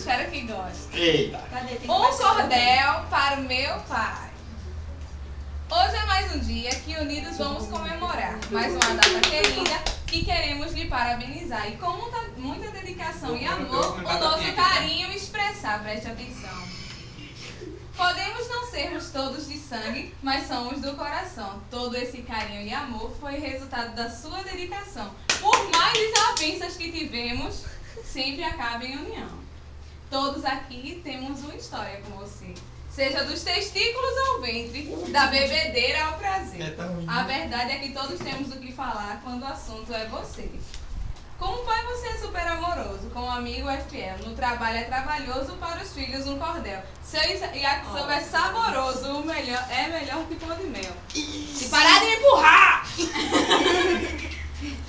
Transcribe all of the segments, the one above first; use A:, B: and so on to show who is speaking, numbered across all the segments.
A: Espero que goste.
B: Eita.
A: Um cordel para o meu pai. Hoje é mais um dia que unidos vamos comemorar. Mais uma data querida que queremos lhe parabenizar. E com muita dedicação e amor, o nosso carinho expressar. Preste atenção. Podemos não sermos todos de sangue, mas somos do coração. Todo esse carinho e amor foi resultado da sua dedicação. Por mais desavenças que tivemos, sempre acaba em união. Todos aqui temos uma história com você. Seja dos testículos ao ventre, da bebedeira ao prazer. A verdade é que todos temos o que falar quando o assunto é você. Como pai você é super amoroso, como amigo é fiel, no trabalho é trabalhoso, para os filhos um cordel. Seu yakisoba é saboroso, o melhor é melhor que pão de mel. E parar de me empurrar!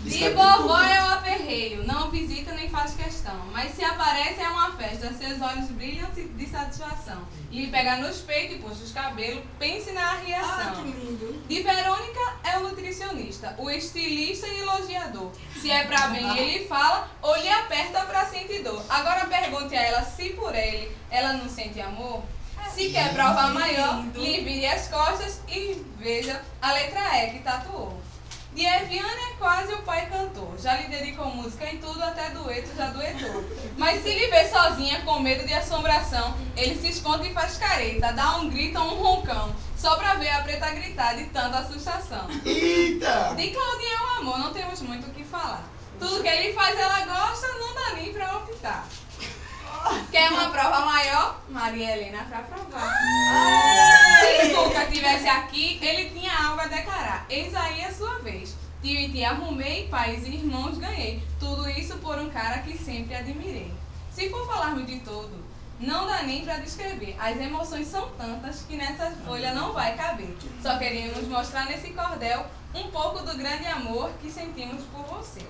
A: De vovó é o aperreio, não visita nem faz questão, mas se aparece é uma festa, seus olhos brilham de satisfação. Lhe pega nos peitos e puxa os cabelos, pense na reação.
C: Que lindo.
A: De Verônica é o nutricionista, o estilista e elogiador. Se é pra bem ele fala, ou lhe aperta pra sentir dor. Agora pergunte a ela se por ele ela não sente amor. Se quer prova maior, lhe vire as costas e veja a letra E que tatuou. De Eviane é quase o pai cantor. Já lhe dedicou música em tudo, até dueto já duetou. Mas se lhe vê sozinha com medo de assombração, ele se esconde e faz careta, dá um grito ou um roncão, só pra ver a preta gritar de tanta assustação.
B: Eita!
A: De Claudinha é o amor, não temos muito o que falar. Tudo que ele faz ela gosta, não dá nem pra optar. Quer uma prova maior? Maria Helena pra provar. Se Cuca tivesse aqui, ele tinha algo a declarar. Eis aí a sua vez. Tio e tia arrumei, pais e irmãos ganhei. Tudo isso por um cara que sempre admirei. Se for falarmos de todo, não dá nem pra descrever. As emoções são tantas que nessa folha não vai caber. Só queríamos mostrar nesse cordel um pouco do grande amor que sentimos por você.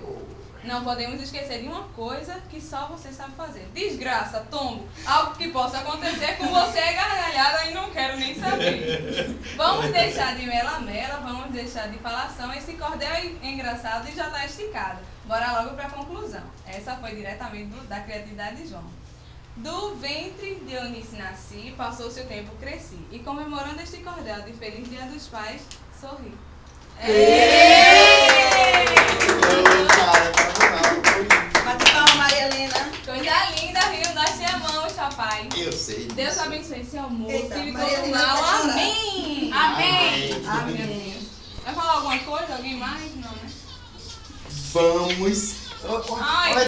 A: Não podemos esquecer de uma coisa que só você sabe fazer. Desgraça, tombo, algo que possa acontecer com você é gargalhada e não quero nem saber. Vamos deixar de mela-mela, vamos deixar de falação. Esse cordel é engraçado e já está esticado. Bora logo para a conclusão. Essa foi diretamente da criatividade de João. Do ventre de Eunice nasci, passou-se o tempo, cresci. E comemorando este cordel de Feliz Dia dos Pais, sorri.
C: Bate palma, Maria Helena.
A: Coisa linda, Rio, nós te amamos, papai.
B: Eu sei.
A: Deus abençoe esse almoço
C: Eita,
A: e
C: Maria
A: todo
C: Helena
A: mal.
C: vai chorar.
A: Amém.
B: Amém.
C: Amém.
A: Vai falar alguma coisa? Alguém mais? Não, né?
B: Vamos.
A: Ai.